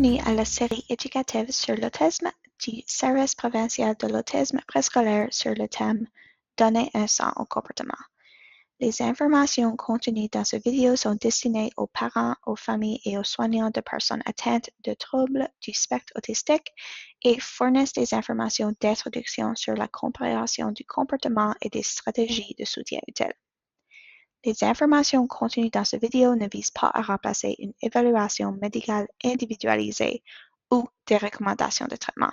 bienvenue à la série éducative sur l'autisme du service provincial de l'autisme préscolaire sur le thème Donner un sens au comportement. Les informations contenues dans cette vidéo sont destinées aux parents, aux familles et aux soignants de personnes atteintes de troubles du spectre autistique et fournissent des informations d'introduction sur la compréhension du comportement et des stratégies de soutien utiles. Les informations contenues dans cette vidéo ne visent pas à remplacer une évaluation médicale individualisée ou des recommandations de traitement.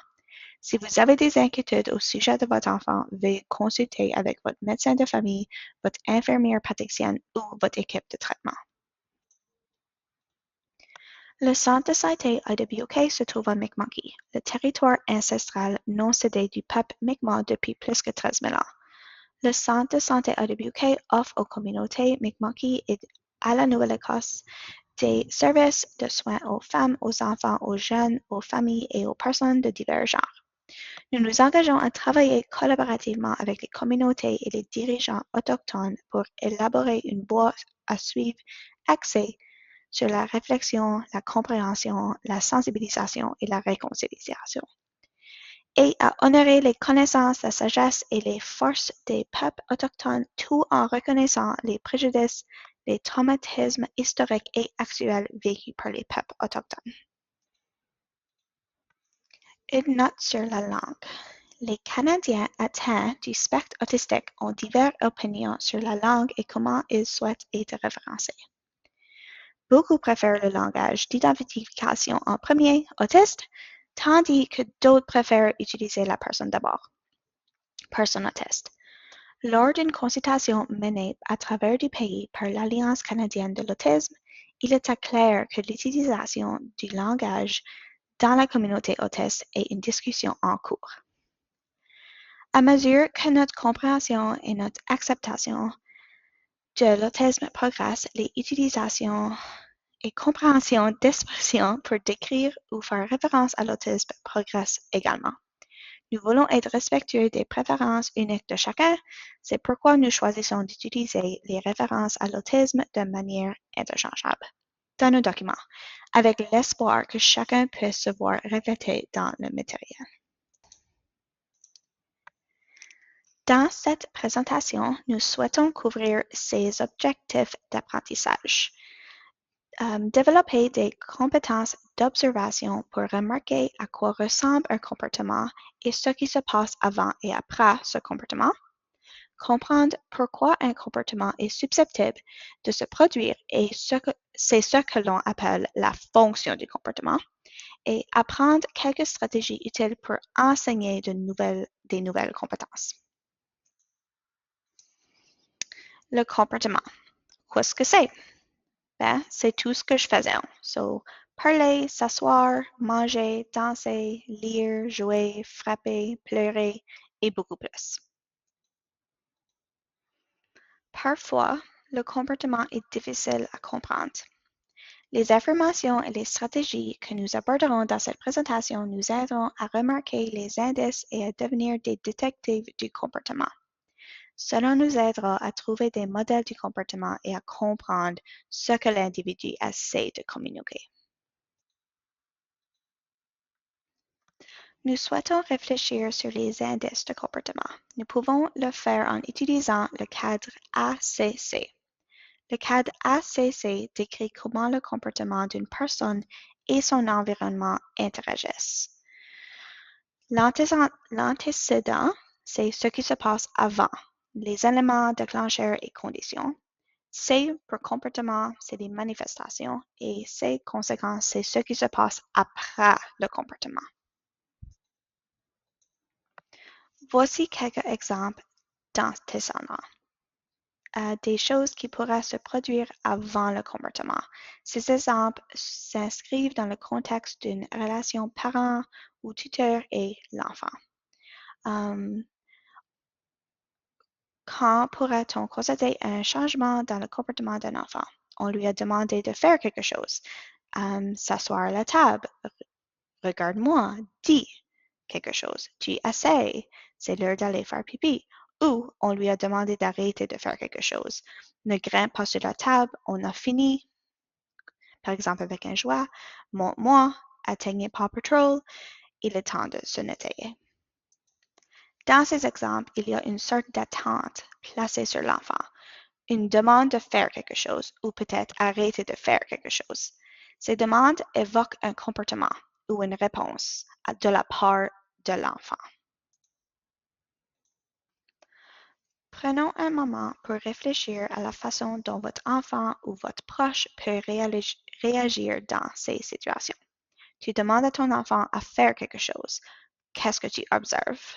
Si vous avez des inquiétudes au sujet de votre enfant, veuillez consulter avec votre médecin de famille, votre infirmière praticienne ou votre équipe de traitement. Le centre de santé EWK se trouve à Mi'kmaq, le territoire ancestral non cédé du peuple Mi'kmaq depuis plus que 13 000 ans. Le centre de santé EWK offre aux communautés Mi'kmaq et à la Nouvelle-Écosse des services de soins aux femmes, aux enfants, aux jeunes, aux familles et aux personnes de divers genres. Nous nous engageons à travailler collaborativement avec les communautés et les dirigeants autochtones pour élaborer une voie à suivre axée sur la réflexion, la compréhension, la sensibilisation et la réconciliation, et à honorer les connaissances, la sagesse et les forces des peuples autochtones tout en reconnaissant les préjudices, les traumatismes historiques et actuels vécus par les peuples autochtones. Une note sur la langue. Les Canadiens atteints du spectre autistique ont diverses opinions sur la langue et comment ils souhaitent être référencés. Beaucoup préfèrent le langage d'identification en premier, autiste, tandis que d'autres préfèrent utiliser la personne d'abord, personne autiste. Lors d'une consultation menée à travers du pays par l'Alliance canadienne de l'autisme, il était clair que l'utilisation du langage dans la communauté autiste est une discussion en cours. À mesure que notre compréhension et notre acceptation de l'autisme progressent, les utilisations et compréhension d'expressions pour décrire ou faire référence à l'autisme progressent également. Nous voulons être respectueux des préférences uniques de chacun, c'est pourquoi nous choisissons d'utiliser les références à l'autisme de manière interchangeable dans nos documents, avec l'espoir que chacun puisse se voir reflété dans le matériel. Dans cette présentation, nous souhaitons couvrir ces objectifs d'apprentissage. Développer des compétences d'observation pour remarquer à quoi ressemble un comportement et ce qui se passe avant et après ce comportement. Comprendre pourquoi un comportement est susceptible de se produire et c'est ce que l'on appelle la fonction du comportement. Et apprendre quelques stratégies utiles pour enseigner des nouvelles compétences. Le comportement. Qu'est-ce que c'est? Ben, c'est tout ce que je faisais. So, parler, s'asseoir, manger, danser, lire, jouer, frapper, pleurer et beaucoup plus. Parfois, le comportement est difficile à comprendre. Les affirmations et les stratégies que nous aborderons dans cette présentation nous aideront à remarquer les indices et à devenir des détectives du comportement. Cela nous aidera à trouver des modèles du comportement et à comprendre ce que l'individu essaie de communiquer. Nous souhaitons réfléchir sur les indices de comportement. Nous pouvons le faire en utilisant le cadre ACC. Le cadre ACC décrit comment le comportement d'une personne et son environnement interagissent. L'antécédent, c'est ce qui se passe avant, les éléments déclencheurs et conditions. C pour comportement, c'est les manifestations. Et C, conséquences, c'est ce qui se passe après le comportement. Voici quelques exemples d'antécédents. Des choses qui pourraient se produire avant le comportement. Ces exemples s'inscrivent dans le contexte d'une relation parent ou tuteur et l'enfant. Quand pourrait-on constater un changement dans le comportement d'un enfant? On lui a demandé de faire quelque chose. S'asseoir à la table. Regarde-moi. Dis quelque chose. Tu essaies. C'est l'heure d'aller faire pipi. Ou on lui a demandé d'arrêter de faire quelque chose. Ne grimpe pas sur la table. On a fini. Par exemple avec un jouet. Montre-moi. atteignez Paw Patrol, il est temps de se nettoyer. Dans ces exemples, il y a une sorte d'attente placée sur l'enfant, une demande de faire quelque chose ou peut-être arrêter de faire quelque chose. Ces demandes évoquent un comportement ou une réponse de la part de l'enfant. Prenons un moment pour réfléchir à la façon dont votre enfant ou votre proche peut réagir dans ces situations. Tu demandes à ton enfant à faire quelque chose. Qu'est-ce que tu observes?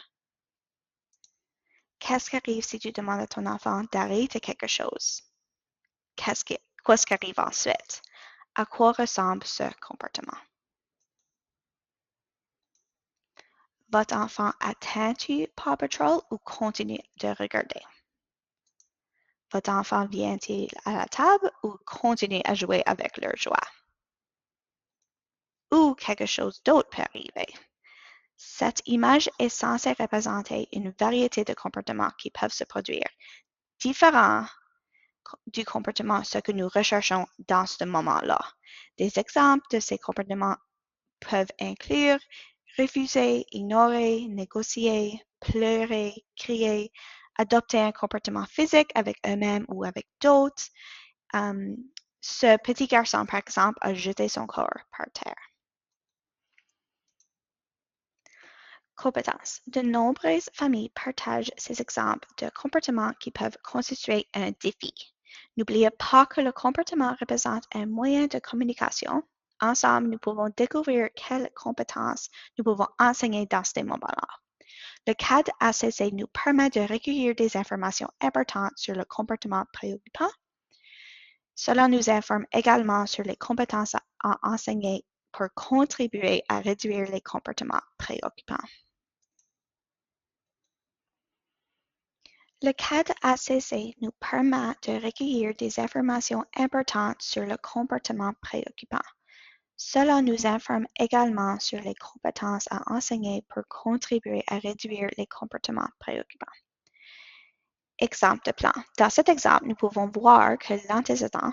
Qu'est-ce qui arrive si tu demandes à ton enfant d'arrêter quelque chose? Qu'est-ce qui arrive ensuite? À quoi ressemble ce comportement? Votre enfant atteint-tu Paw Patrol ou continue de regarder? Votre enfant vient-il à la table ou continue à jouer avec leur joie? Ou quelque chose d'autre peut arriver. Cette image est censée représenter une variété de comportements qui peuvent se produire, différents du comportement ce que nous recherchons dans ce moment-là. Des exemples de ces comportements peuvent inclure refuser, ignorer, négocier, pleurer, crier, adopter un comportement physique avec eux-mêmes ou avec d'autres. Ce petit garçon, par exemple, a jeté son corps par terre. Compétences. De nombreuses familles partagent ces exemples de comportements qui peuvent constituer un défi. N'oubliez pas que le comportement représente un moyen de communication. Ensemble, nous pouvons découvrir quelles compétences nous pouvons enseigner dans ces moments-là. Le cadre ACC nous permet de recueillir des informations importantes sur le comportement préoccupant. Cela nous informe également sur les compétences à enseigner pour contribuer à réduire les comportements préoccupants. Le cadre ACC nous permet de recueillir des informations importantes sur le comportement préoccupant. Cela nous informe également sur les compétences à enseigner pour contribuer à réduire les comportements préoccupants. Exemple de plan. Dans cet exemple, nous pouvons voir que l'antécédent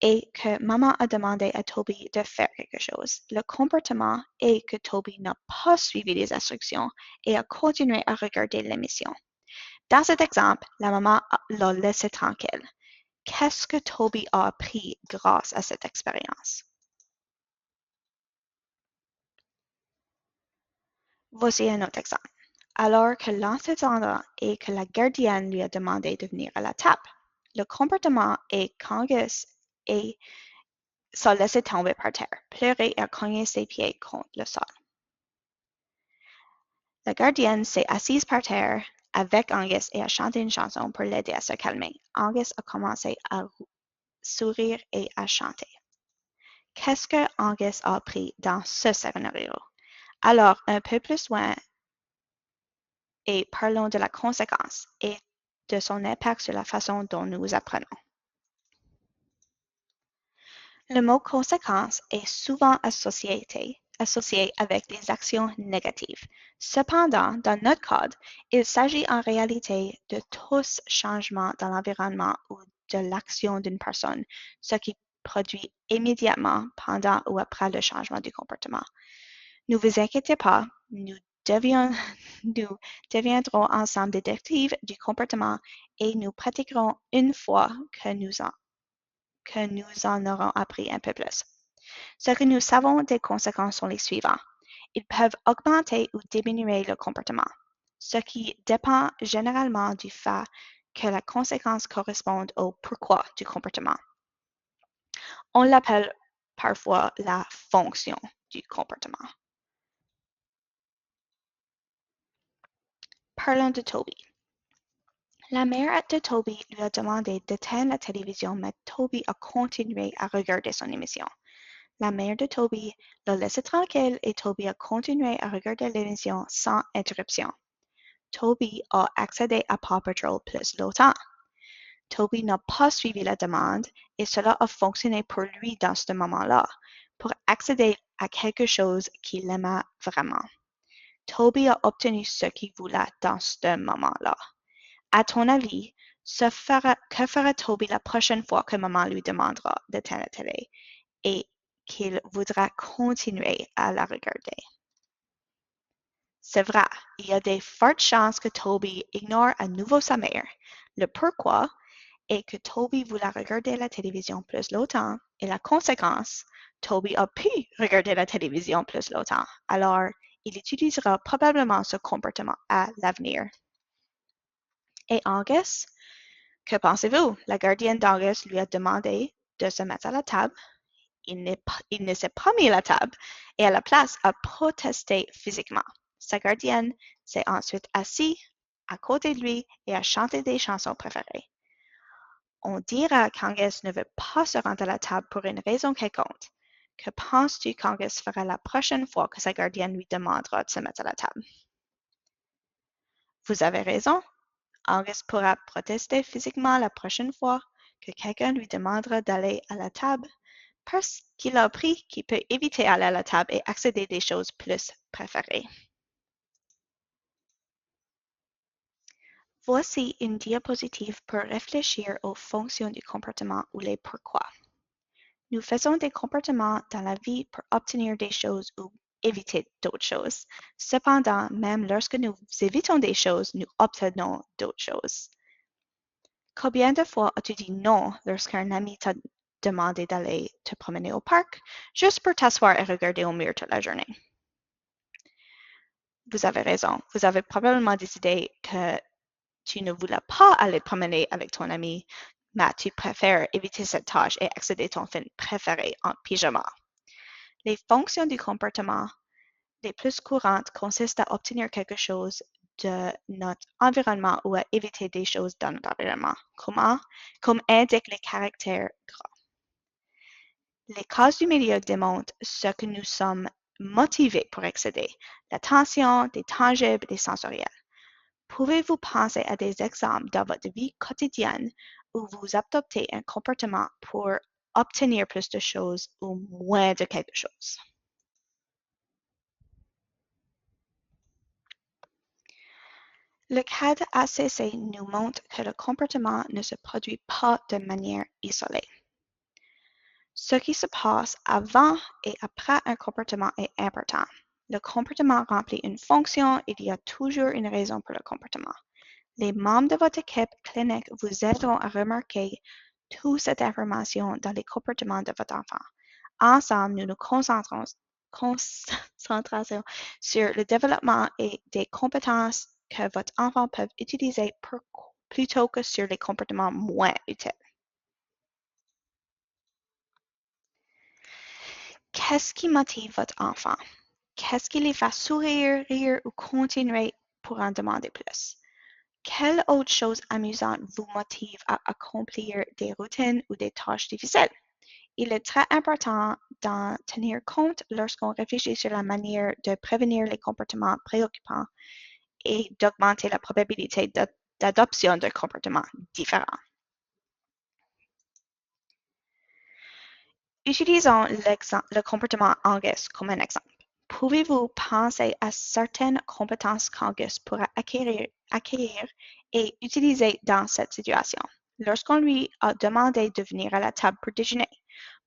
est que maman a demandé à Toby de faire quelque chose. Le comportement est que Toby n'a pas suivi les instructions et a continué à regarder l'émission. Dans cet exemple, la maman l'a laissé tranquille. Qu'est-ce que Toby a appris grâce à cette expérience? Voici un autre exemple. Alors que l'antécédent est que la gardienne lui a demandé de venir à la table. Le comportement est qu'Angus s'est laissé tomber par terre, pleurer et a cogné ses pieds contre le sol. La gardienne s'est assise par terre avec Angus et a chanté une chanson pour l'aider à se calmer. Angus a commencé à sourire et à chanter. Qu'est-ce que Angus a appris dans ce scénario? Alors, un peu plus loin, et parlons de la conséquence et de son impact sur la façon dont nous apprenons. Le mot conséquence est souvent associé avec des actions négatives. Cependant, dans notre cas, il s'agit en réalité de tous changements dans l'environnement ou de l'action d'une personne, ce qui produit immédiatement pendant ou après le changement du comportement. Ne vous inquiétez pas, nous deviendrons ensemble détectives du comportement et nous pratiquerons une fois que nous en aurons appris un peu plus. Ce que nous savons des conséquences sont les suivants. Ils peuvent augmenter ou diminuer le comportement, ce qui dépend généralement du fait que la conséquence corresponde au pourquoi du comportement. On l'appelle parfois la fonction du comportement. Parlons de Toby. La mère de Toby lui a demandé d'éteindre la télévision, mais Toby a continué à regarder son émission. La mère de Toby l'a laissé tranquille et Toby a continué à regarder l'émission sans interruption. Toby a accédé à Paw Patrol plus longtemps. Toby n'a pas suivi la demande et cela a fonctionné pour lui dans ce moment-là, pour accéder à quelque chose qu'il aimait vraiment. Toby a obtenu ce qu'il voulait dans ce moment-là. À ton avis, que fera Toby la prochaine fois que maman lui demandera d'éteindre la télé? Et qu'il voudra continuer à la regarder. C'est vrai, il y a de fortes chances que Toby ignore à nouveau sa mère. Le pourquoi est que Toby voulait regarder la télévision plus longtemps et la conséquence, Toby a pu regarder la télévision plus longtemps. Alors, il utilisera probablement ce comportement à l'avenir. Et Angus, que pensez-vous? La gardienne d'Angus lui a demandé de se mettre à la table. Il ne s'est pas mis à la table et à la place a protesté physiquement. Sa gardienne s'est ensuite assise à côté de lui et a chanté des chansons préférées. On dira qu'Angus ne veut pas se rendre à la table pour une raison quelconque. Que penses-tu qu'Angus fera la prochaine fois que sa gardienne lui demandera de se mettre à la table? Vous avez raison. Angus pourra protester physiquement la prochaine fois que quelqu'un lui demandera d'aller à la table parce qu'il a appris qu'il peut éviter d'aller à la table et accéder à des choses plus préférées. Voici une diapositive pour réfléchir aux fonctions du comportement ou les pourquoi. Nous faisons des comportements dans la vie pour obtenir des choses ou éviter d'autres choses. Cependant, même lorsque nous évitons des choses, nous obtenons d'autres choses. Combien de fois as-tu dit non lorsqu'un ami t'a demandé d'aller te promener au parc juste pour t'asseoir et regarder au mur toute la journée? Vous avez raison. Vous avez probablement décidé que tu ne voulais pas aller promener avec ton ami, mais tu préfères éviter cette tâche et accéder à ton film préféré en pyjama. Les fonctions du comportement les plus courantes consistent à obtenir quelque chose de notre environnement ou à éviter des choses dans notre environnement. Comment? Comme indique le caractère gras. Les causes du milieu démontrent ce que nous sommes motivés pour excéder, l'attention, des tangibles, des sensoriels. Pouvez-vous penser à des exemples dans votre vie quotidienne où vous adoptez un comportement pour obtenir plus de choses ou moins de quelque chose? Le cas de ACC nous montre que le comportement ne se produit pas de manière isolée. Ce qui se passe avant et après un comportement est important. Le comportement remplit une fonction et il y a toujours une raison pour le comportement. Les membres de votre équipe clinique vous aideront à remarquer toute cette information dans les comportements de votre enfant. Ensemble, nous nous concentrons sur le développement et des compétences que votre enfant peut utiliser plutôt que sur les comportements moins utiles. Qu'est-ce qui motive votre enfant? Qu'est-ce qui les fait sourire, rire ou continuer pour en demander plus? Quelle autre chose amusante vous motive à accomplir des routines ou des tâches difficiles? Il est très important d'en tenir compte lorsqu'on réfléchit sur la manière de prévenir les comportements préoccupants et d'augmenter la probabilité d'adoption de comportements différents. Utilisons le comportement Angus comme un exemple. Pouvez-vous penser à certaines compétences qu'Angus pourra acquérir et utiliser dans cette situation? Lorsqu'on lui a demandé de venir à la table pour déjeuner,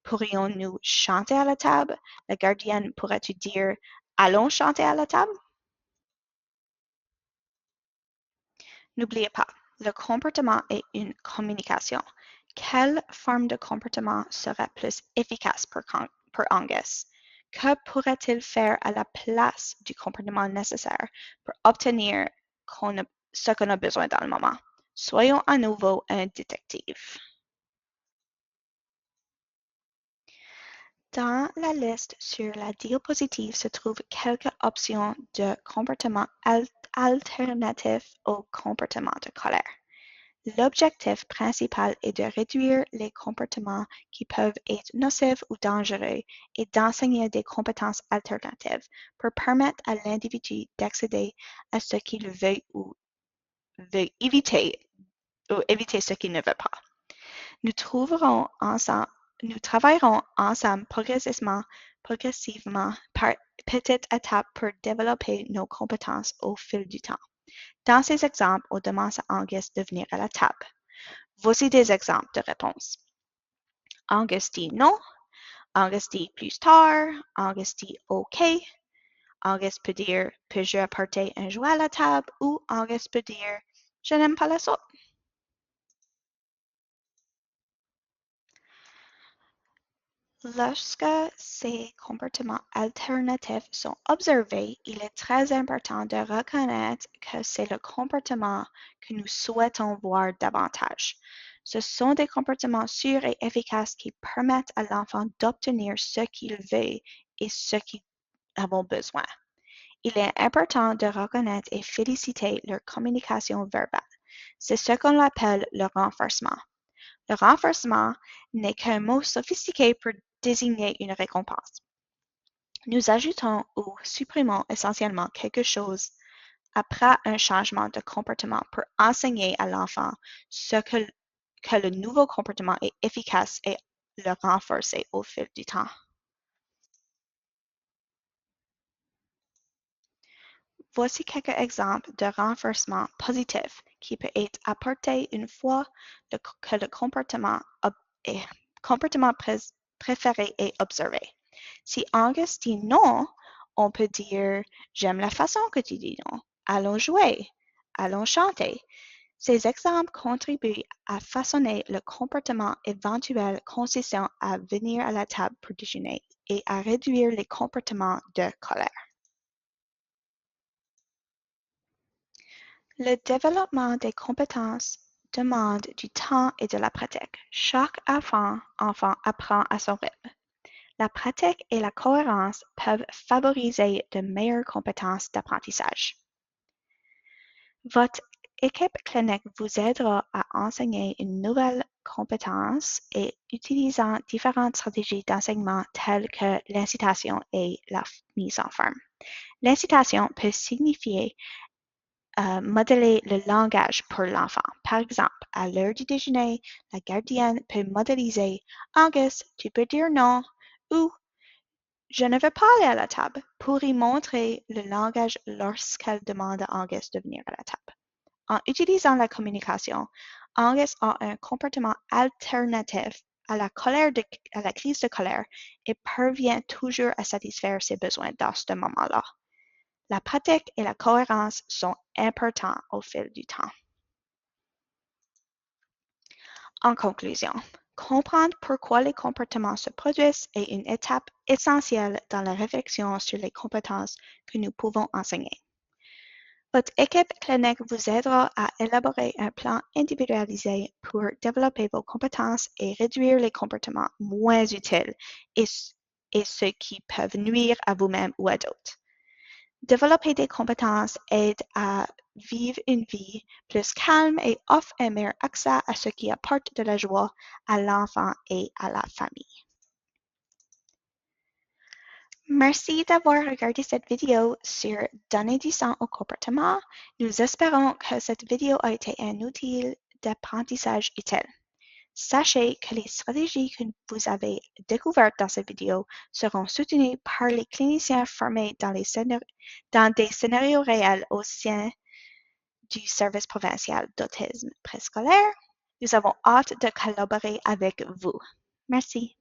pourrions-nous chanter à la table? La gardienne pourrait-tu dire allons chanter à la table? N'oubliez pas, le comportement est une communication. Quelle forme de comportement serait plus efficace pour Angus? Que pourrait-il faire à la place du comportement nécessaire pour obtenir ce qu'on a besoin dans le moment? Soyons à nouveau un détective. Dans la liste sur la diapositive se trouvent quelques options de comportement alternatifs au comportement de colère. L'objectif principal est de réduire les comportements qui peuvent être nocifs ou dangereux et d'enseigner des compétences alternatives pour permettre à l'individu d'accéder à ce qu'il veut ou veut éviter ou éviter ce qu'il ne veut pas. Nous travaillerons ensemble progressivement par petites étapes pour développer nos compétences au fil du temps. Dans ces exemples, on demande à Angus de venir à la table. Voici des exemples de réponses. Angus dit non. Angus dit plus tard, Angus dit OK. Angus peut dire puis-je apporter un jouet à la table ou Angus peut dire je n'aime pas la soupe. Lorsque ces comportements alternatifs sont observés, il est très important de reconnaître que c'est le comportement que nous souhaitons voir davantage. Ce sont des comportements sûrs et efficaces qui permettent à l'enfant d'obtenir ce qu'il veut et ce qu'ils avons besoin. Il est important de reconnaître et féliciter leur communication verbale. C'est ce qu'on appelle le renforcement. Le renforcement n'est qu'un mot sophistiqué pour désigner une récompense. Nous ajoutons ou supprimons essentiellement quelque chose après un changement de comportement pour enseigner à l'enfant que le nouveau comportement est efficace et le renforcer au fil du temps. Voici quelques exemples de renforcement positif qui peut être apporté une fois que le comportement préféré est observé. Si Angus dit non, on peut dire j'aime la façon que tu dis non. Allons jouer. Allons chanter. Ces exemples contribuent à façonner le comportement éventuel consistant à venir à la table pour déjeuner et à réduire les comportements de colère. Le développement des compétences demande du temps et de la pratique. Chaque enfant apprend à son rythme. La pratique et la cohérence peuvent favoriser de meilleures compétences d'apprentissage. Votre équipe clinique vous aidera à enseigner une nouvelle compétence et utilisant différentes stratégies d'enseignement telles que l'incitation et la mise en forme. L'incitation peut signifier modeler le langage pour l'enfant. Par exemple, à l'heure du déjeuner, la gardienne peut modéliser Angus, tu peux dire non ou je ne veux pas aller à la table pour y montrer le langage lorsqu'elle demande à Angus de venir à la table. En utilisant la communication, Angus a un comportement alternatif à la crise de colère et parvient toujours à satisfaire ses besoins dans ce moment-là. La pratique et la cohérence sont importants au fil du temps. En conclusion, comprendre pourquoi les comportements se produisent est une étape essentielle dans la réflexion sur les compétences que nous pouvons enseigner. Votre équipe clinique vous aidera à élaborer un plan individualisé pour développer vos compétences et réduire les comportements moins utiles et ceux qui peuvent nuire à vous-même ou à d'autres. Développer des compétences aide à vivre une vie plus calme et offre un meilleur accès à ce qui apporte de la joie à l'enfant et à la famille. Merci d'avoir regardé cette vidéo sur donner du sens au comportement. Nous espérons que cette vidéo a été un outil d'apprentissage utile. Sachez que les stratégies que vous avez découvertes dans cette vidéo seront soutenues par les cliniciens formés dans des scénarios réels au sein du service provincial d'autisme préscolaire. Nous avons hâte de collaborer avec vous. Merci.